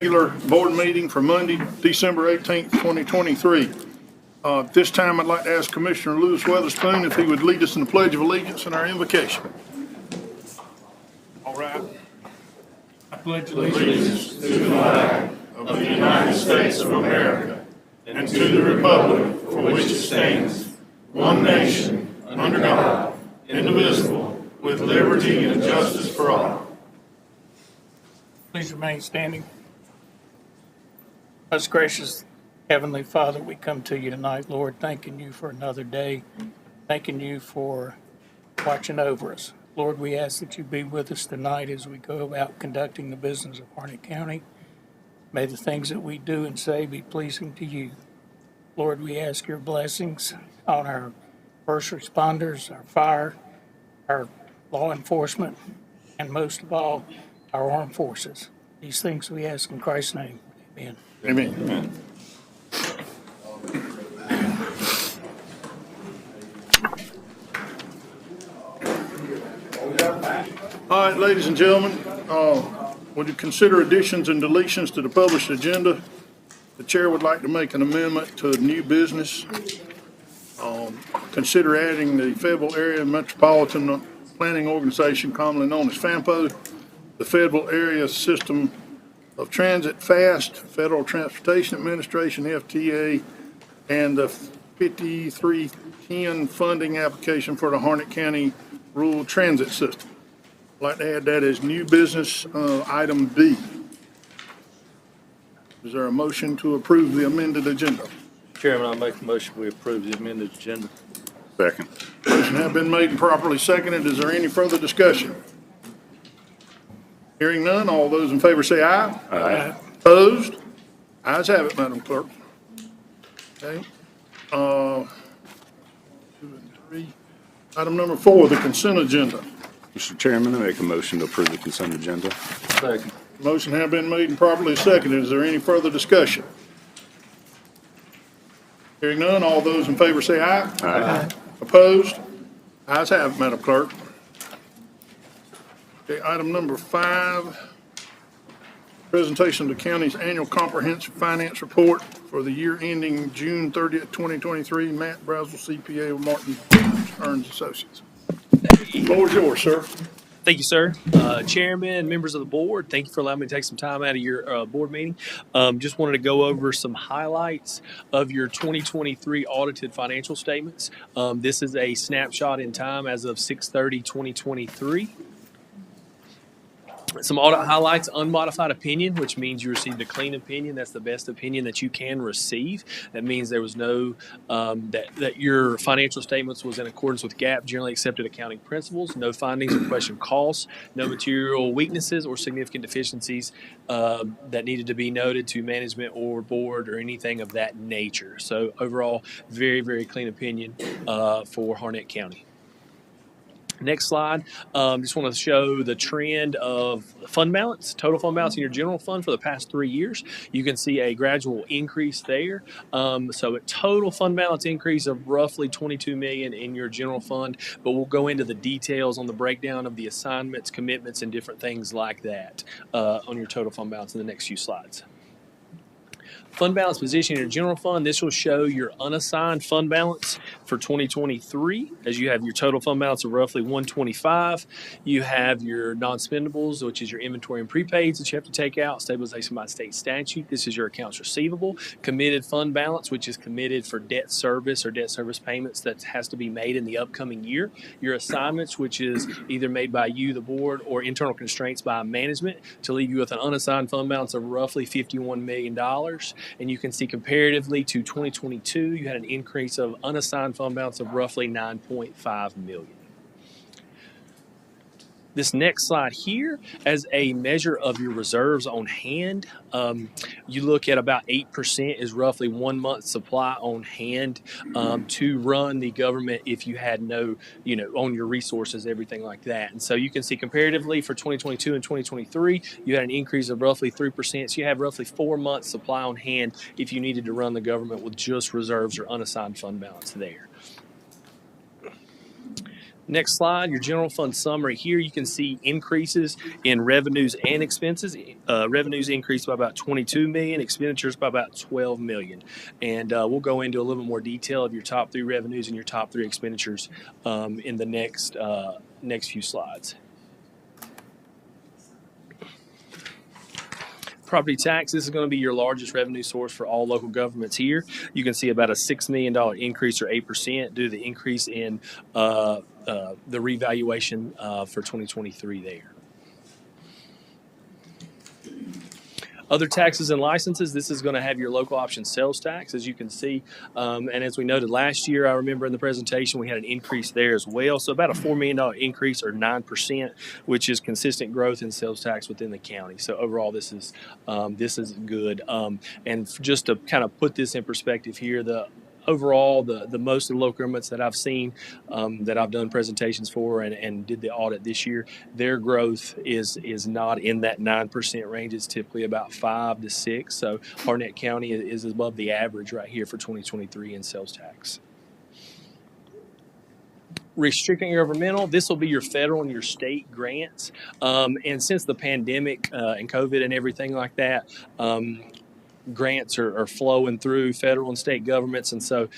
Regular board meeting for Monday, December 18th, 2023. At this time, I'd like to ask Commissioner Lewis Weatherspoon if he would lead us in the Pledge of Allegiance and our invocation. All right. I pledge allegiance to the flag of the United States of America and to the republic for which it stands, one nation, under God, indivisible, with liberty and justice for all. Please remain standing. Most gracious Heavenly Father, we come to you tonight, Lord, thanking you for another day, thanking you for watching over us. Lord, we ask that you be with us tonight as we go about conducting the business of Harnett County. May the things that we do and say be pleasing to you. Lord, we ask your blessings on our first responders, our fire, our law enforcement, and most of all, our armed forces. These things we ask in Christ's name. Amen. Amen. All right, ladies and gentlemen, would you consider additions and deletions to the published agenda? The chair would like to make an amendment to new business. Consider adding the Fayetteville Area Metropolitan Planning Organization, commonly known as FAMPO, the Fayetteville Area System of Transit FAST, Federal Transportation Administration, FTA, and the 5310 funding application for the Harnett County Rural Transit System. I'd like to add that as new business, item B. Is there a motion to approve the amended agenda? Chairman, I make a motion we approve the amended agenda. Second. Motion has been made and properly seconded. Is there any further discussion? Hearing none, all those in favor say aye. Aye. Opposed? Ayes have it, Madam Clerk. Okay. 2 and 3. Item number 4, the consent agenda. Mr. Chairman, I make a motion to approve the consent agenda. Second. Motion has been made and properly seconded. Is there any further discussion? Hearing none, all those in favor say aye. Aye. Opposed? Ayes have it, Madam Clerk. Okay, item number 5, presentation of the county's annual comprehensive finance report for the year ending June 30th, 2023. Matt Brazel, CPA with Martin Ernst Associates. The floor is yours, sir. Thank you, sir. Chairman, members of the board, thank you for allowing me to take some time out of your board meeting. Just wanted to go over some highlights of your 2023 audited financial statements. This is a snapshot in time as of 6/30/2023. Some audit highlights: unmodified opinion, which means you received a clean opinion. That's the best opinion that you can receive. That means there was no, that your financial statements was in accordance with GAAP, generally accepted accounting principles, no findings or question costs, no material weaknesses or significant deficiencies that needed to be noted to management or board or anything of that nature. So overall, very, very clean opinion for Harnett County. Next slide. Just want to show the trend of fund balance, total fund balance in your general fund for the past 3 years. You can see a gradual increase there. So a total fund balance increase of roughly $22 million in your general fund, but we'll go into the details on the breakdown of the assignments, commitments, and different things like that on your total fund balance in the next few slides. Fund balance position in your general fund. This will show your unassigned fund balance for 2023, as you have your total fund balance of roughly $125. You have your non-spendables, which is your inventory and prepaids that you have to take out, stabilization by state statute. This is your accounts receivable. Committed fund balance, which is committed for debt service or debt service payments that has to be made in the upcoming year. Your assignments, which is either made by you, the board, or internal constraints by management, to leave you with an unassigned fund balance of roughly $51 million. And you can see comparatively to 2022, you had an increase of unassigned fund balance of roughly $9.5 million. This next slide here, as a measure of your reserves on hand, you look at about 8% is roughly 1 month's supply on hand to run the government if you had no, on your resources, everything like that. And so you can see comparatively for 2022 and 2023, you had an increase of roughly 3%. So you have roughly 4 months supply on hand if you needed to run the government with just reserves or unassigned fund balance there. Next slide, your general fund summary. Here you can see increases in revenues and expenses. Revenues increased by about 22 million, expenditures by about 12 million. And we'll go into a little bit more detail of your top 3 revenues and your top 3 expenditures in the next few slides. Property tax, this is going to be your largest revenue source for all local governments here. You can see about a $6 million increase or 8% due to the increase in the revaluation for 2023 there. Other taxes and licenses, this is going to have your local option sales tax, as you can see. And as we noted last year, I remember in the presentation, we had an increase there as well. So about a $4 million increase or 9%, which is consistent growth in sales tax within the county. So overall, this is good. And just to kind of put this in perspective here, overall, the most of the local governments that I've seen, that I've done presentations for and did the audit this year, their growth is not in that 9% range. It's typically about 5 to 6. So Harnett County is above the average right here for 2023 in sales tax. Restricting governmental, this will be your federal and your state grants. And since the pandemic and COVID and everything like that, grants are flowing through federal and state governments, and so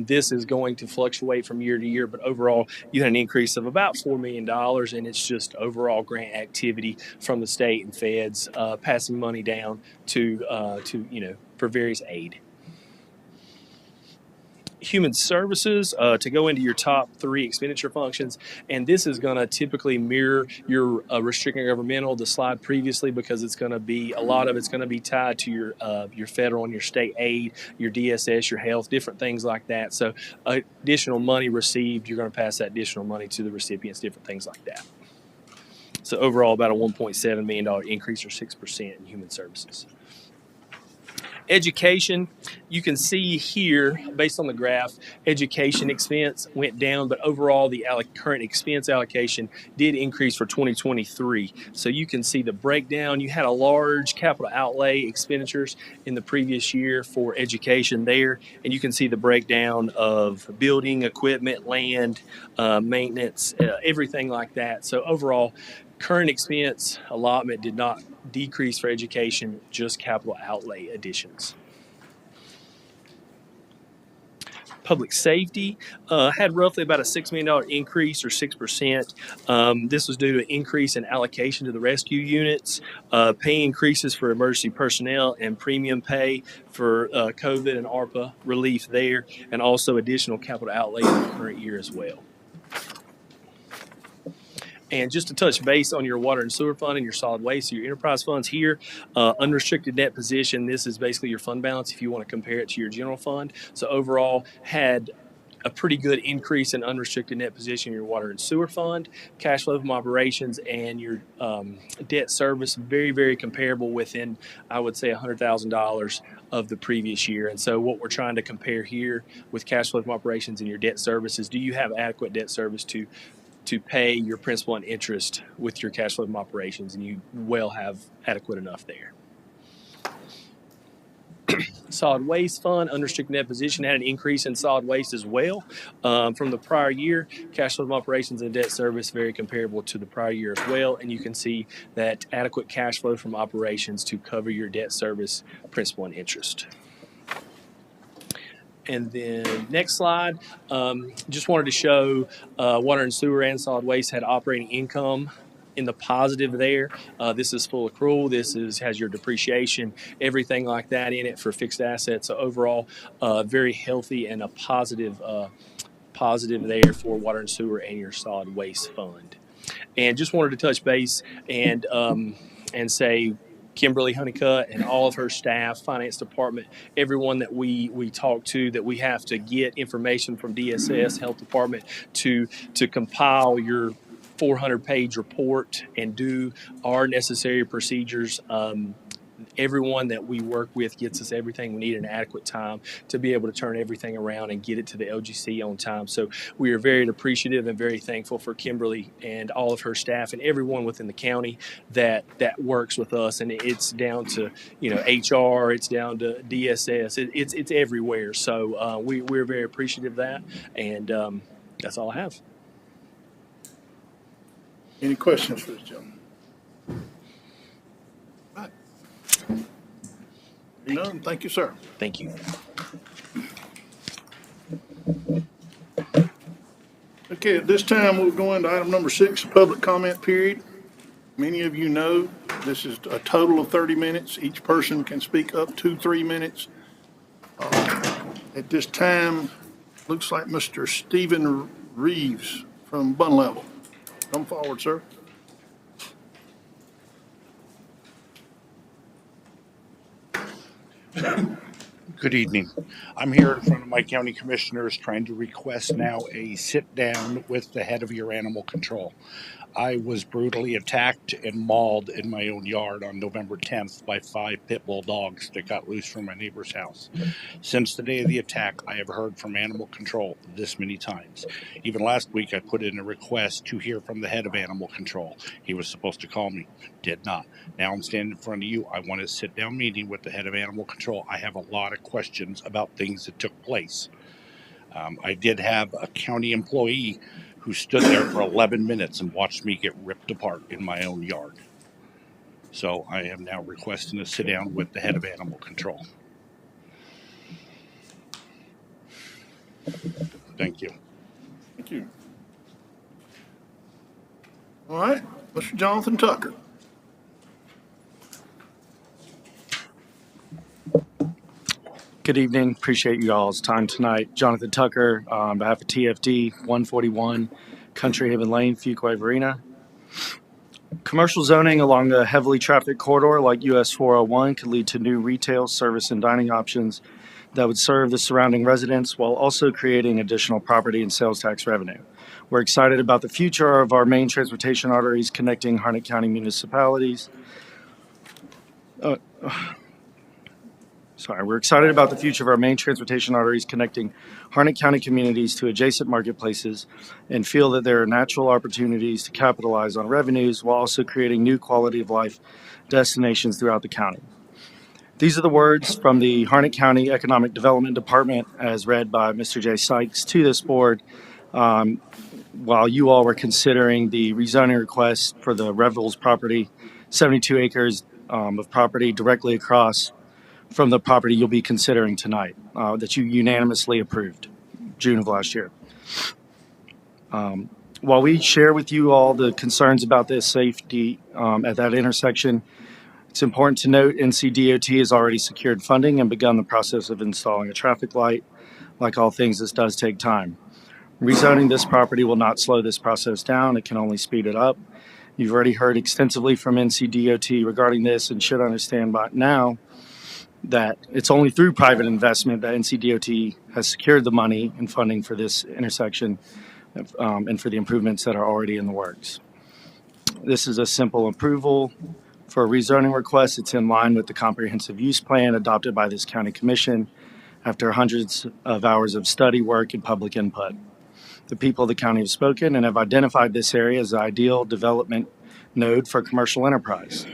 this is going to fluctuate from year to year, but overall you had an increase of about $4 million, and it's just overall grant activity from the state and feds passing money down to for various aid. Human services, to go into your top 3 expenditure functions, and this is going to typically mirror your restricting governmental, the slide previously, because it's going to be a lot of it's going to be tied to your federal and your state aid, your DSS, your health, different things like that. So additional money received, you're going to pass that additional money to the recipients, different things like that. So overall, about a $1.7 million increase or 6% in human services. Education, you can see here, based on the graph, education expense went down, but overall the current expense allocation did increase for 2023. So you can see the breakdown. You had a large capital outlay expenditures in the previous year for education there, and you can see the breakdown of building, equipment, land, maintenance, everything like that. So overall, current expense allotment did not decrease for education, just capital outlay additions. Public safety had roughly about a $6 million increase or 6%. This was due to an increase in allocation to the rescue units, pay increases for emergency personnel, and premium pay for COVID and ARPA relief there, and also additional capital outlay in the current year as well. And just to touch base on your water and sewer fund and your solid waste, so your enterprise funds here, unrestricted net position, this is basically your fund balance if you want to compare it to your general fund. So overall, had a pretty good increase in unrestricted net position in your water and sewer fund, cash flow from operations, and your debt service, very, very comparable within, I would say, $100,000 of the previous year. And so what we're trying to compare here with cash flow from operations and your debt service is, do you have adequate debt service to pay your principal and interest with your cash flow from operations, and you well have adequate enough there. Solid waste fund, unrestricted net position, had an increase in solid waste as well from the prior year. Cash flow from operations and debt service very comparable to the prior year as well, and you can see that adequate cash flow from operations to cover your debt service, principal, and interest. And then next slide, just wanted to show water and sewer and solid waste had operating income in the positive there. This is full accrual. This has your depreciation, everything like that in it for fixed assets. So overall, very healthy and a positive there for water and sewer and your solid waste fund. And just wanted to touch base and say, Kimberly Honeycutt and all of her staff, finance department, everyone that we talk to, that we have to get information from DSS, health department, to compile your 400-page report and do our necessary procedures. Everyone that we work with gets us everything we need in adequate time to be able to turn everything around and get it to the LGC on time. So we are very appreciative and very thankful for Kimberly and all of her staff and everyone within the county that works with us. And it's down to HR, it's down to DSS, it's everywhere. So we're very appreciative of that, and that's all I have. Any questions for this gentleman? Right. Hearing none, thank you, sir. Thank you. Okay, at this time, we'll go into item number 6, public comment period. Many of you know this is a total of 30 minutes. Each person can speak up to 3 minutes. At this time, looks like Mr. Stephen Reeves from Bun Level. Come forward, sir. Good evening. I'm here in front of my county commissioners trying to request now a sit down with the head of your animal control. I was brutally attacked and mauled in my own yard on November 10th by 5 pit bull dogs that got loose from my neighbor's house. Since the day of the attack, I have heard from animal control this many times. Even last week, I put in a request to hear from the head of animal control. He was supposed to call me, did not. Now I'm standing in front of you. I want a sit down meeting with the head of animal control. I have a lot of questions about things that took place. I did have a county employee who stood there for 11 minutes and watched me get ripped apart in my own yard. So I am now requesting a sit down with the head of animal control. Thank you. Thank you. All right, Mr. Jonathan Tucker. Good evening. Appreciate you all's time tonight. Jonathan Tucker on behalf of TFD 141 Country Haven Lane, Fuquay Varina. Commercial zoning along the heavily trafficked corridor like US 401 could lead to new retail, service, and dining options that would serve the surrounding residents while also creating additional property and sales tax revenue. We're excited about the future of our main transportation arteries connecting Harnett County municipalities. We're excited about the future of our main transportation arteries connecting Harnett County communities to adjacent marketplaces and feel that there are natural opportunities to capitalize on revenues while also creating new quality of life destinations throughout the county. These are the words from the Harnett County Economic Development Department as read by Mr. Jay Sykes to this board while you all were considering the rezoning request for the Revels property, 72 acres of property directly across from the property you'll be considering tonight that you unanimously approved June of last year. While we share with you all the concerns about this safety at that intersection, it's important to note NCDOT has already secured funding and begun the process of installing a traffic light. Like all things, this does take time. Rezoning this property will not slow this process down. It can only speed it up. You've already heard extensively from NCDOT regarding this and should understand by now that it's only through private investment that NCDOT has secured the money and funding for this intersection and for the improvements that are already in the works. This is a simple approval for a rezoning request. It's in line with the comprehensive use plan adopted by this county commission after hundreds of hours of study work and public input. The people of the county have spoken and have identified this area as the ideal development node for commercial enterprise.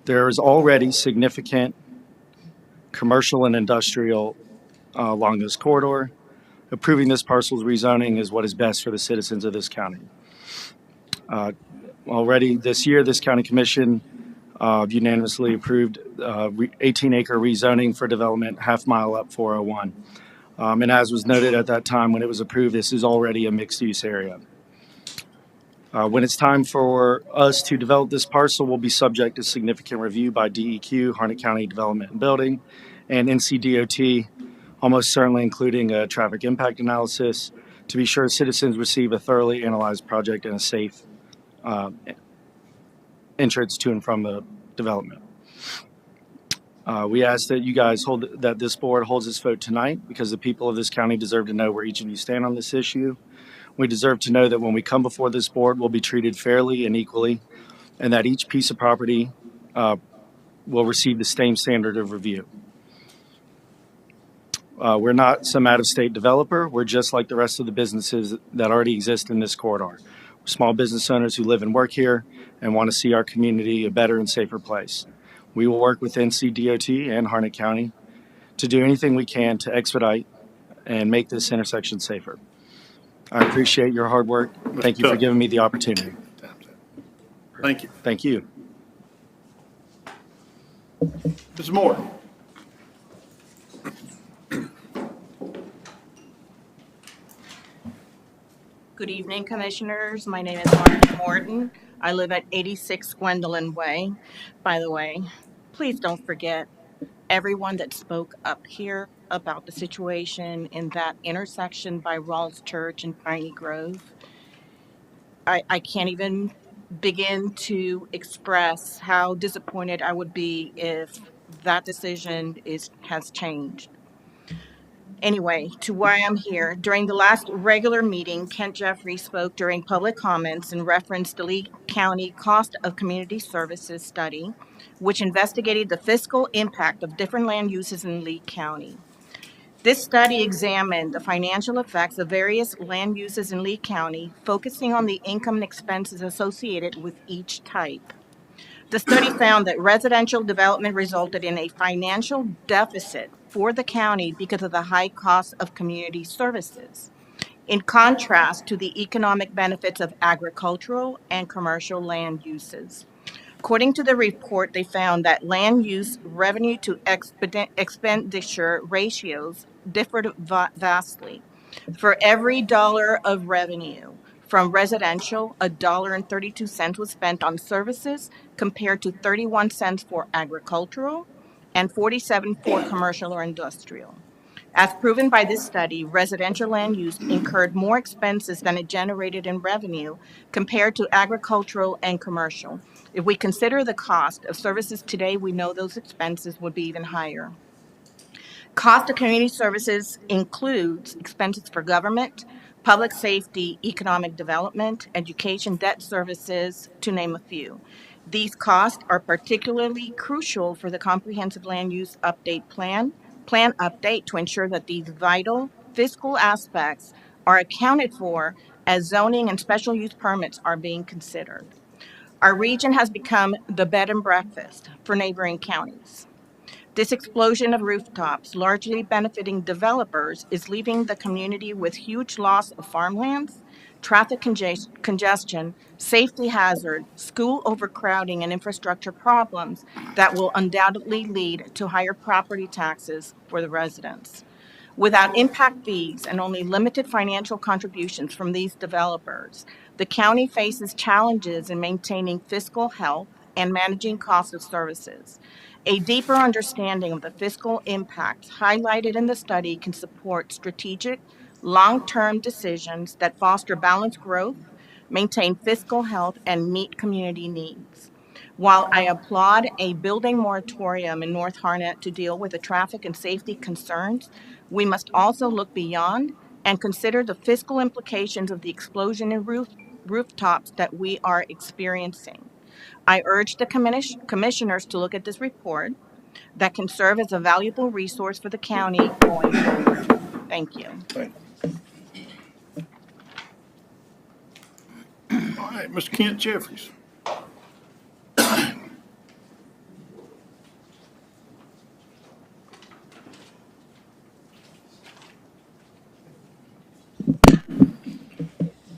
There is already significant commercial and industrial along this corridor. Approving this parcel's rezoning is what is best for the citizens of this county. Already this year, this county commission unanimously approved 18-acre rezoning for development half mile up 401. And as was noted at that time when it was approved, this is already a mixed-use area. When it's time for us to develop this parcel, we'll be subject to significant review by DEQ, Harnett County Development and Building, and NCDOT, almost certainly including a traffic impact analysis to be sure citizens receive a thoroughly analyzed project and a safe entrance to and from the development. We ask that you guys that this board holds its vote tonight because the people of this county deserve to know where each of you stand on this issue. We deserve to know that when we come before this board, we'll be treated fairly and equally, and that each piece of property will receive the same standard of review. We're not some out-of-state developer. We're just like the rest of the businesses that already exist in this corridor. We're small business owners who live and work here and want to see our community a better and safer place. We will work with NCDOT and Harnett County to do anything we can to expedite and make this intersection safer. I appreciate your hard work. Thank you for giving me the opportunity. Thank you. Thank you. Mrs. Moore. Good evening, Commissioners. My name is Martha Morton. I live at 86 Gwendolyn Way. By the way, please don't forget everyone that spoke up here about the situation in that intersection by Rawls Church and Piney Grove. I can't even begin to express how disappointed I would be if that decision has changed. Anyway, to why I'm here. During the last regular meeting, Kent Jeffrey spoke during public comments and referenced the Lee County Cost of Community Services study, which investigated the fiscal impact of different land uses in Lee County. This study examined the financial effects of various land uses in Lee County, focusing on the income and expenses associated with each type. The study found that residential development resulted in a financial deficit for the county because of the high cost of community services, in contrast to the economic benefits of agricultural and commercial land uses. According to the report, they found that land use revenue to expenditure ratios differed vastly. For every dollar of revenue from residential, $1.32 was spent on services compared to 31 cents for agricultural and 47 for commercial or industrial. As proven by this study, residential land use incurred more expenses than it generated in revenue compared to agricultural and commercial. If we consider the cost of services today, we know those expenses would be even higher. Cost of community services includes expenses for government, public safety, economic development, education, debt services, to name a few. These costs are particularly crucial for the comprehensive land use plan update to ensure that these vital fiscal aspects are accounted for as zoning and special use permits are being considered. Our region has become the bed and breakfast for neighboring counties. This explosion of rooftops, largely benefiting developers, is leaving the community with huge loss of farmlands, traffic congestion, safety hazard, school overcrowding, and infrastructure problems that will undoubtedly lead to higher property taxes for the residents. Without impact fees and only limited financial contributions from these developers, the county faces challenges in maintaining fiscal health and managing costs of services. A deeper understanding of the fiscal impacts highlighted in the study can support strategic, long-term decisions that foster balanced growth, maintain fiscal health, and meet community needs. While I applaud a building moratorium in North Harnett to deal with the traffic and safety concerns, we must also look beyond and consider the fiscal implications of the explosion in rooftops that we are experiencing. I urge the commissioners to look at this report that can serve as a valuable resource for the county going forward. Thank you. All right, Mr. Kent Jeffries.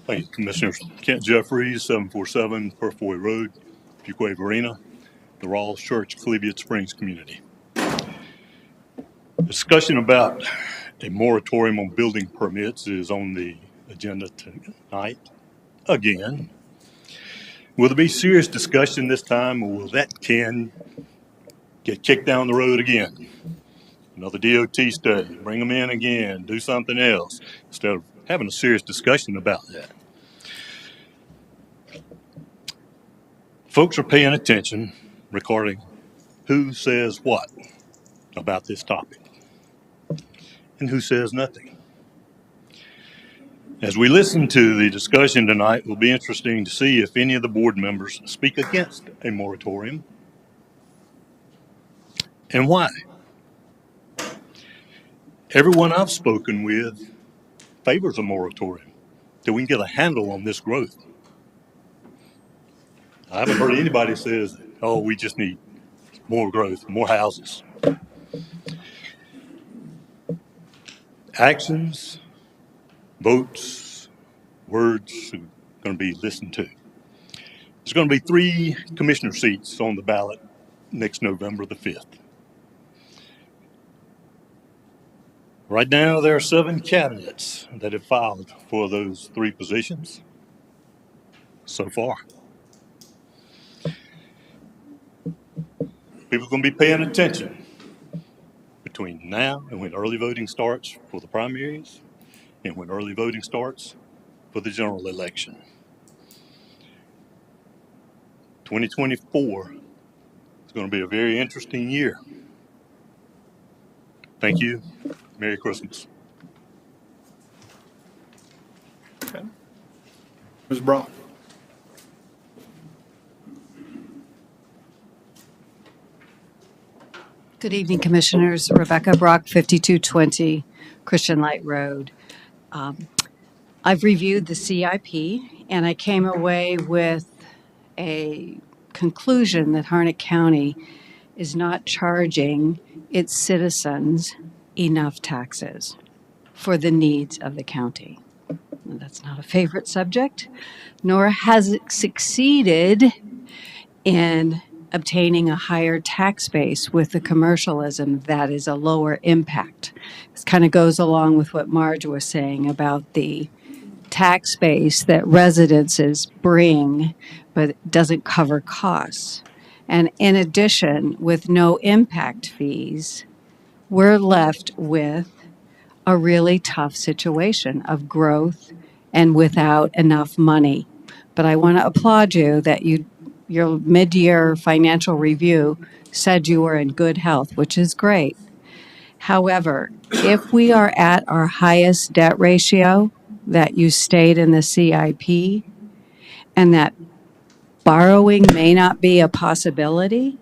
Thank you, Commissioners. Kent Jeffries, 747 Purfoy Road, Fuquay Varina, the Rawls Church, Collegiate Springs community. Discussion about a moratorium on building permits is on the agenda tonight again. Will there be serious discussion this time, or will that can get kicked down the road again? Another DOT study, bring them in again, do something else, instead of having a serious discussion about that. Folks are paying attention regarding who says what about this topic and who says nothing. As we listen to the discussion tonight, it will be interesting to see if any of the board members speak against a moratorium and why. Everyone I've spoken with favors a moratorium till we can get a handle on this growth. I haven't heard anybody says, oh, we just need more growth, more houses. Actions, votes, words are going to be listened to. There's going to be 3 commissioner seats on the ballot next November the 5th. Right now, there are 7 candidates that have filed for those 3 positions so far. People are going to be paying attention between now and when early voting starts for the primaries and when early voting starts for the general election. 2024 is going to be a very interesting year. Thank you. Merry Christmas. Ms. Brock. Good evening, Commissioners. Rebecca Brock, 5220 Christian Light Road. I've reviewed the CIP, and I came away with a conclusion that Harnett County is not charging its citizens enough taxes for the needs of the county. And that's not a favorite subject, nor has it succeeded in obtaining a higher tax base with the commercialism that is a lower impact. This kind of goes along with what Marge was saying about the tax base that residences bring, but it doesn't cover costs. And in addition, with no impact fees, we're left with a really tough situation of growth and without enough money. But I want to applaud you that your mid-year financial review said you were in good health, which is great. However, if we are at our highest debt ratio that you state in the CIP, and that borrowing may not be a possibility,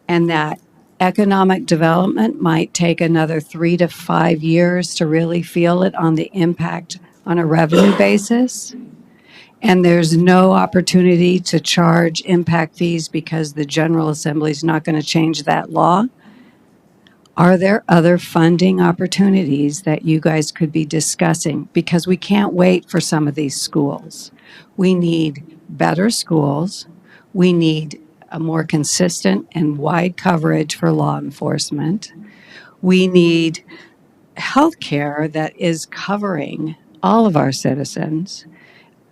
and that economic development might take another 3 to 5 years to really feel it on the impact on a revenue basis, and there's no opportunity to charge impact fees because the General Assembly is not going to change that law, are there other funding opportunities that you guys could be discussing? Because we can't wait for some of these schools. We need better schools. We need a more consistent and wide coverage for law enforcement. We need health care that is covering all of our citizens,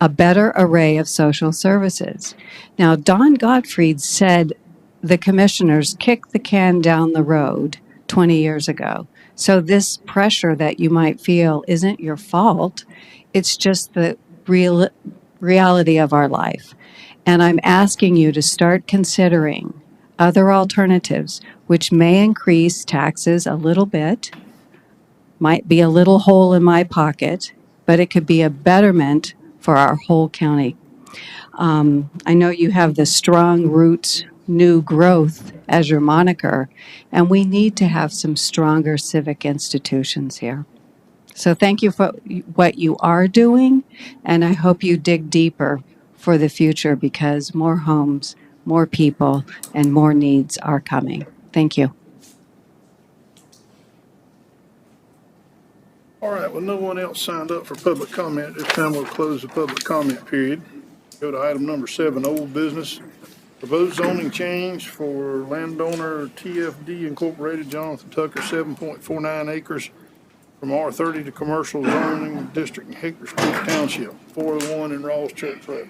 a better array of social services. Now, Don Gottfried said the commissioners kicked the can down the road 20 years ago. So this pressure that you might feel isn't your fault. It's just the reality of our life. And I'm asking you to start considering other alternatives, which may increase taxes a little bit, might be a little hole in my pocket, but it could be a betterment for our whole county. I know you have the Strong Roots New Growth as your moniker, and we need to have some stronger civic institutions here. So thank you for what you are doing, and I hope you dig deeper for the future because more homes, more people, and more needs are coming. Thank you. All right, well, no one else signed up for public comment. This time we'll close the public comment period. Go to item number 7, old business. Proposed zoning change for landowner TFD Incorporated, Jonathan Tucker, 7.49 acres from R30 to commercial zoning district in Hickory Creek Township, 401 in Rawls Church Road.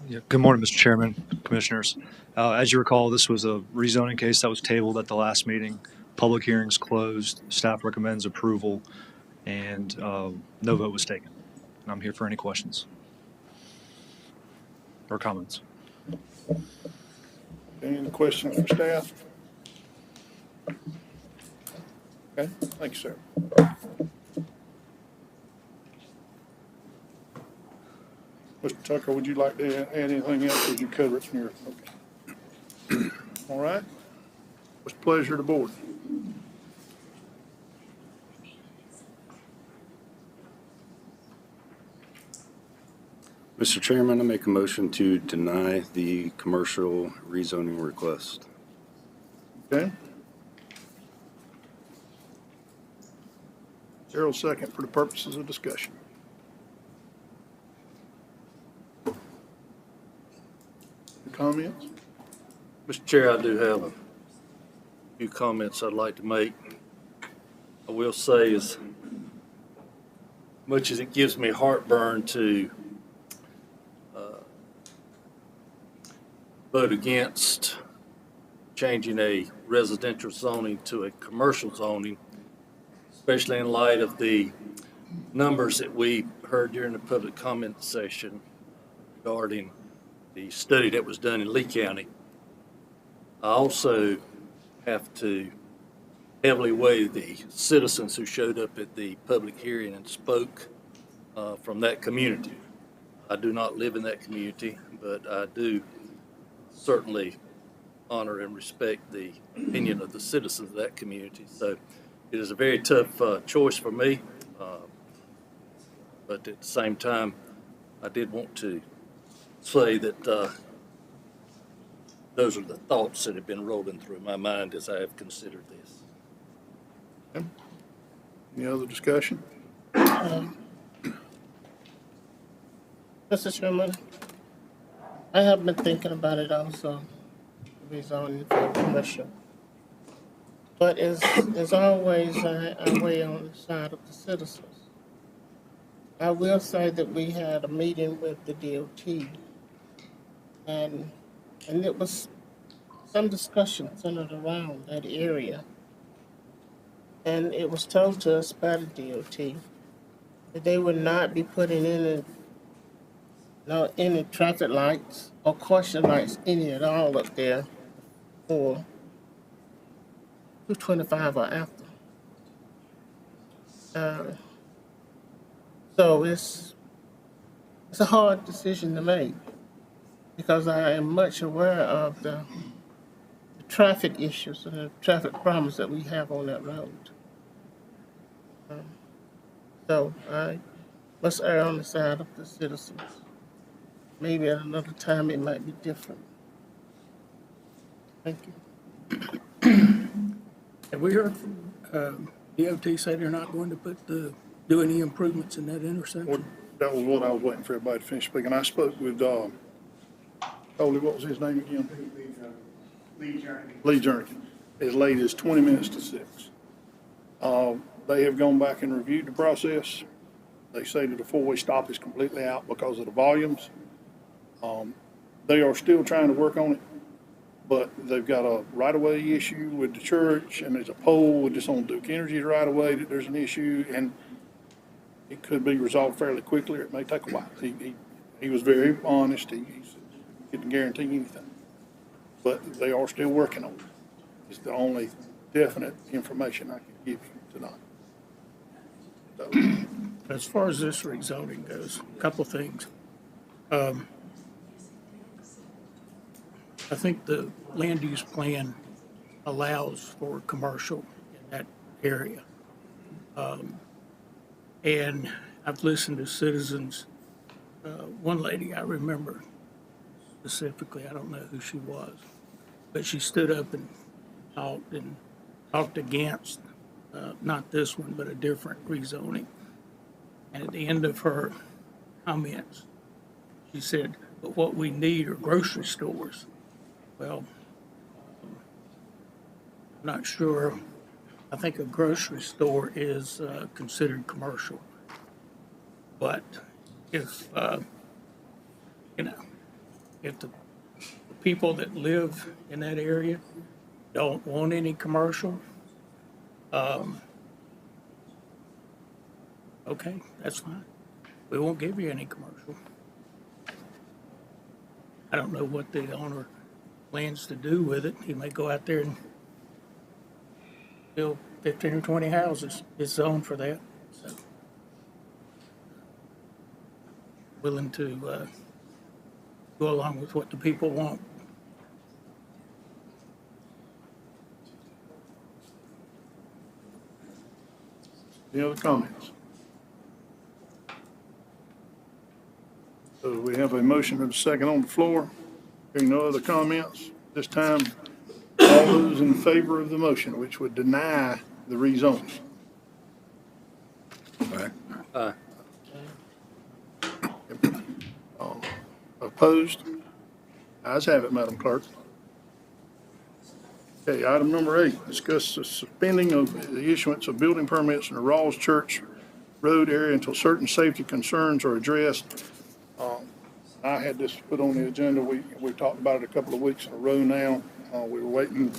Yeah, good morning, Mr. Chairman, Commissioners. As you recall, this was a rezoning case that was tabled at the last meeting. Public hearings closed. Staff recommends approval, and no vote was taken. And I'm here for any questions or comments. Any questions for staff? Okay, thank you, sir. Mr. Tucker, would you like to add anything else, or did you cover it in your, okay. All right. What's the pleasure of the board? Mr. Chairman, I make a motion to deny the commercial rezoning request. Okay. Gerald, second for the purposes of discussion. comments? Mr. Chair, I do have a few comments I'd like to make. I will say, as much as it gives me heartburn to vote against changing a residential zoning to a commercial zoning, especially in light of the numbers that we heard during the public comment session regarding the study that was done in Lee County. I also have to heavily weigh the citizens who showed up at the public hearing and spoke from that community. I do not live in that community, but I do certainly honor and respect the opinion of the citizens of that community. So it is a very tough choice for me, but at the same time, I did want to say that those are the thoughts that have been rolling through my mind as I have considered this. Any other discussion? Mr. Chairman, I have been thinking about it also, rezoning for commercial. But as always, I weigh on the side of the citizens. I will say that we had a meeting with the DOT, and it was some discussion centered around that area. And it was told to us by the DOT that they would not be putting in any traffic lights or caution lights, any at all up there for 225 or after. So it's a hard decision to make because I am much aware of the traffic issues and the traffic problems that we have on that road. So I must err on the side of the citizens. Maybe at another time it might be different. Thank you. Have we heard from DOT say they're not going to do any improvements in that intersection? That was what I was waiting for everybody to finish speaking. I spoke with, Coley, what was his name again? Lee Jernigan, as late as 20 minutes to 6. They have gone back and reviewed the process. They say that the four-way stop is completely out because of the volumes. They are still trying to work on it, but they've got a right-of-way issue with the church, and there's a pole just on Duke Energy's right-of-way that there's an issue, and it could be resolved fairly quickly, or it may take a while. He was very honest. He didn't guarantee anything, but they are still working on it. It's the only definite information I can give you tonight. So, As far as this rezoning goes, a couple of things. I think the land use plan allows for commercial in that area. And I've listened to citizens. One lady I remember specifically, I don't know who she was, but she stood up and talked against, not this one, but a different rezoning. And at the end of her comments, she said, but what we need are grocery stores. Well, I'm not sure. I think a grocery store is considered commercial. But if, if the people that live in that area don't want any commercial, okay, that's fine. We won't give you any commercial. I don't know what the owner plans to do with it. He may go out there and build 15 or 20 houses. It's zoned for that. So, willing to go along with what the people want. any other comments? So we have a motion and a second on the floor. Hearing no other comments, this time, all those in favor of the motion, which would deny the rezoning. Aye. Opposed? Ayes have it, Madam Clerk. Okay, item number 8, discuss the suspending of the issuance of building permits in the Rawls Church Road area until certain safety concerns are addressed. I had this put on the agenda. We've talked about it a couple of weeks in a row now. We were waiting,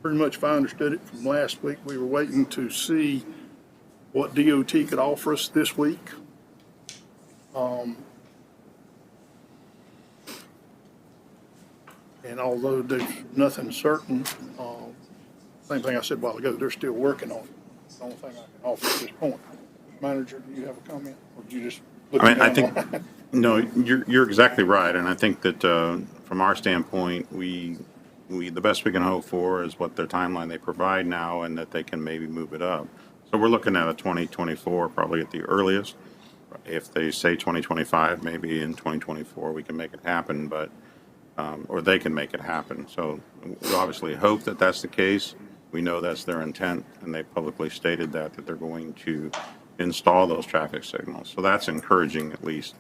pretty much if I understood it from last week, we were waiting to see what DOT could offer us this week. And although there's nothing certain, same thing I said a while ago, they're still working on it. It's the only thing I can offer at this point. Manager, do you have a comment, or do you just look I mean, I down think, on- no, you're exactly right, and I think that from our standpoint, the best we can hope for is what their timeline they provide now, and that they can maybe move it up. So we're looking at a 2024, probably at the earliest. If they say 2025, maybe in 2024 we can make it happen, but or they can make it happen. So we obviously hope that that's the case. We know that's their intent, and they publicly stated that they're going to install those traffic signals. So that's encouraging, at least.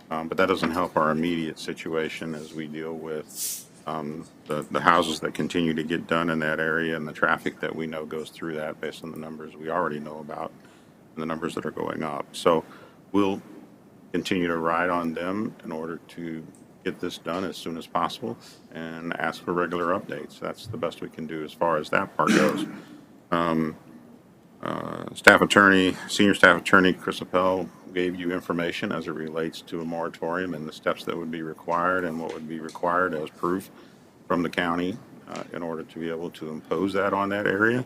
But that doesn't help our immediate situation as we deal with the houses that continue to get done in that area and the traffic that we know goes through that based on the numbers we already know about and the numbers that are going up. So we'll continue to ride on them in order to get this done as soon as possible and ask for regular updates. That's the best we can do as far as that part goes. Senior staff attorney Chris Appel gave you information as it relates to a moratorium and the steps that would be required and what would be required as proof from the county in order to be able to impose that on that area.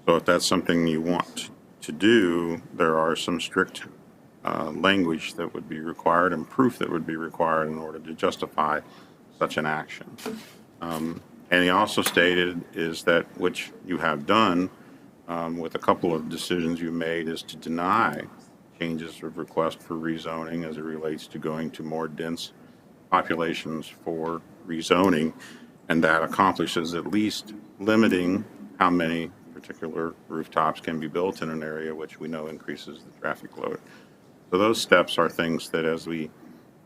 So if that's something you want to do, there are some strict language that would be required and proof that would be required in order to justify such an action. And he also stated is that, which you have done with a couple of decisions you made, is to deny changes of request for rezoning as it relates to going to more dense populations for rezoning, and that accomplishes at least limiting how many particular rooftops can be built in an area, which we know increases the traffic load. So those steps are things that, as we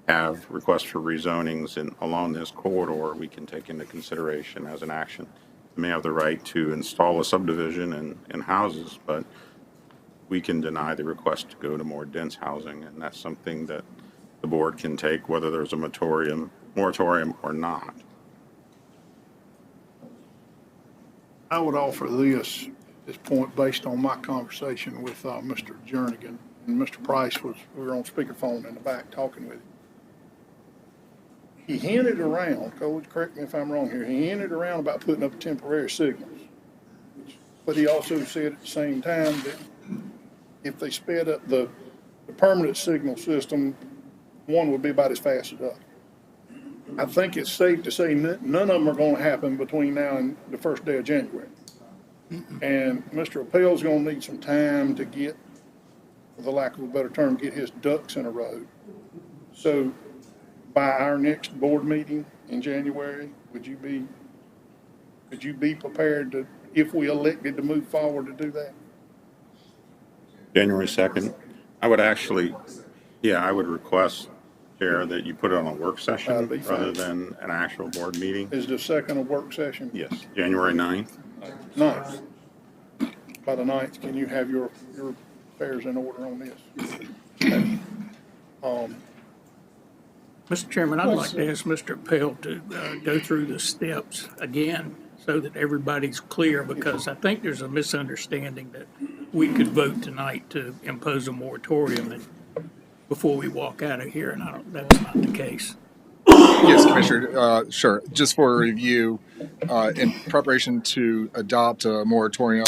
have requests for rezonings along this corridor, we can take into consideration as an action. We may have the right to install a subdivision and houses, but we can deny the request to go to more dense housing, and that's something that the board can take, whether there's a moratorium or not. I would offer this at this point, based on my conversation with Mr. Jernigan, and Mr. Price we were on speakerphone in the back talking with him. He hinted around, Cole, correct me if I'm wrong here, he hinted around about putting up temporary signals. But he also said at the same time that if they sped up the permanent signal system, one would be about as fast as other. I think it's safe to say none of them are going to happen between now and the first day of January. And Mr. Appel's going to need some time to get, for the lack of a better term, get his ducks in a row. So by our next board meeting in January, could you be prepared to, if we elected to move forward, to do that? January 2nd, I would actually, I would request, Chair, that you put it on a work session That'd be fine. rather than an actual board meeting. Is the second a work session? Yes, January 9th. 9th. By the 9th, can you have your affairs in order on this? Mr. Chairman, I'd like to ask Mr. Appel to go through the steps again so that everybody's clear, because I think there's a misunderstanding that we could vote tonight to impose a moratorium before we walk out of here, and that's not the case. Yes, Commissioner, sure. Just for review, in preparation to adopt a moratorium,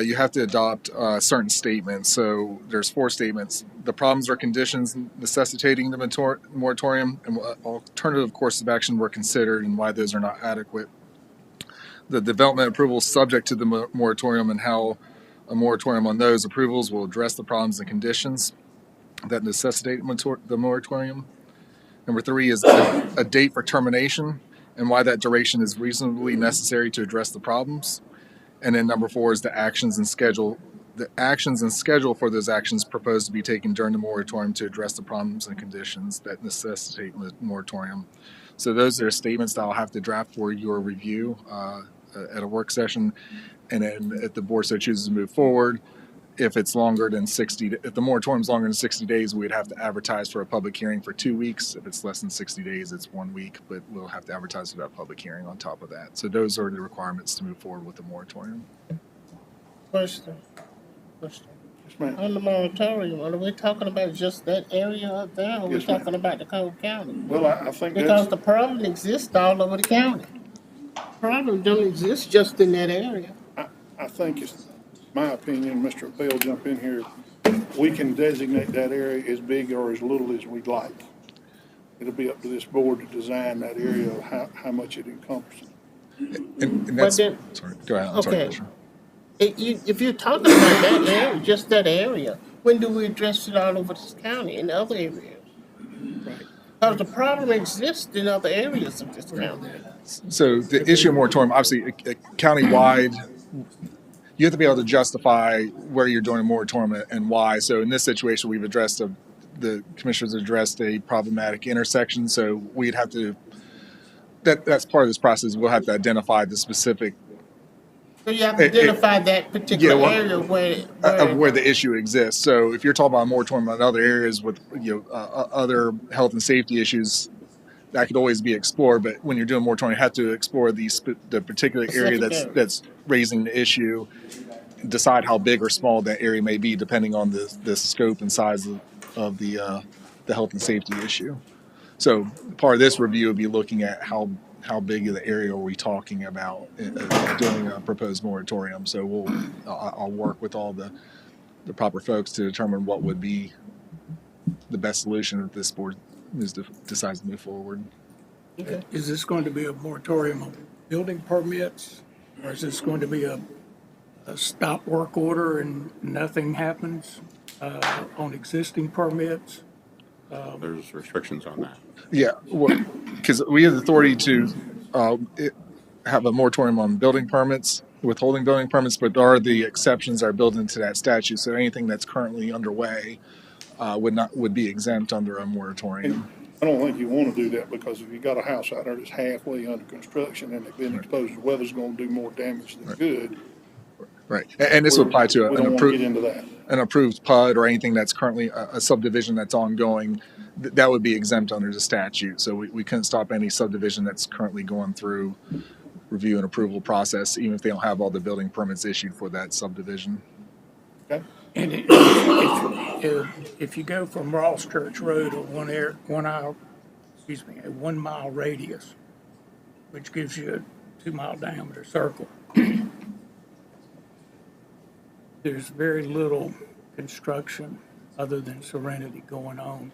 you have to adopt certain statements. So there's 4 statements. The problems or conditions necessitating the moratorium and what alternative courses of action were considered and why those are not adequate. The development approvals subject to the moratorium and how a moratorium on those approvals will address the problems and conditions that necessitate the moratorium. Number 3 is a date for termination and why that duration is reasonably necessary to address the problems. And then number 4 is the actions and schedule for those actions proposed to be taken during the moratorium to address the problems and conditions that necessitate the moratorium. So those are statements that I'll have to draft for your review at a work session. And then if the board so chooses to move forward, if it's longer than 60, if the moratorium is longer than 60 days, we'd have to advertise for a public hearing for 2 weeks. If it's less than 60 days, it's 1 week, but we'll have to advertise for that public hearing on top of that. So those are the requirements to move forward with the moratorium. Question. Yes, ma'am. On the moratorium, are we talking about just that area up there, or are we Yes, ma'am. talking about the whole county? Well, I think Because that's, the problem exists all over the county. Problem don't exist just in that area. I think it's my opinion, Mr. Appel, jump in here, we can designate that area as big or as little as we'd like. It'll be up to this board to design that area, how much it encompasses. And that's, But then- sorry, go ahead. I'm sorry, Okay. Commissioner. If you're talking about that area, just that area, when do we address it all over this county in other areas? Because the problem exists in other areas of this county. So the issue of moratorium, obviously, countywide, you have to be able to justify where you're doing a moratorium and why. So in this situation, we've addressed the commissioners addressed a problematic intersection. So we'd have to, that's part of this process. We'll have to identify the specific So you have to identify that particular Yeah, well, area where the issue exists. So if you're talking about a moratorium on other areas with other health and safety issues, that could always be explored. But when you're doing moratorium, you have to explore the particular area that's raising the issue, decide how big or small that area may be, depending on the scope and size of the health and safety issue. So part of this review would be looking at how big of the area are we talking about doing a proposed moratorium. So I'll work with all the proper folks to determine what would be the best solution if this board decides to move forward. Okay. Is this going to be a moratorium on building permits? Or is this going to be a stop work order and nothing happens on existing permits? There's restrictions on that. Yeah, because we have the authority to have a moratorium on building permits, withholding building permits, but there are the exceptions that are built into that statute. So anything that's currently underway would be exempt under a moratorium. I don't think you want to do that, because if you got a house out there that's halfway under construction and it's been exposed, the weather's going to do more damage than good. Right, and this would apply to We don't want to get into that. an approved PUD or anything that's currently a subdivision that's ongoing. That would be exempt under the statute. So we couldn't stop any subdivision that's currently going through review and approval process, even if they don't have all the building permits issued for that subdivision. Okay? And if you go from Ross Church Road, a 1 mile radius, which gives you a 2 mile diameter circle, there's very little construction other than Serenity going on.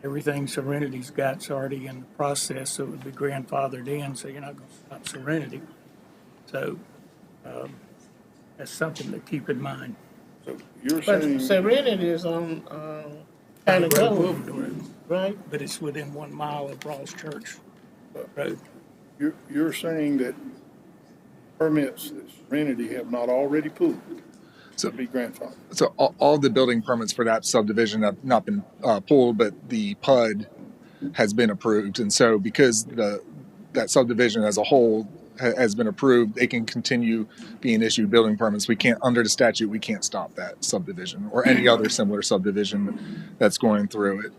Everything Serenity's got's already in the process, so it would be grandfathered in, so you're not going to stop Serenity. So that's something to keep in mind. So you're But saying, Serenity is on County Road, Road, right? but it's within 1 mile of Ross Church Road. you're saying that permits that Serenity have not already pulled would be grandfathered? So all the building permits for that subdivision have not been pulled, but the PUD has been approved. And so because that subdivision as a whole has been approved, they can continue being issued building permits. We can't, under the statute, we can't stop that subdivision or any other similar subdivision that's going through it.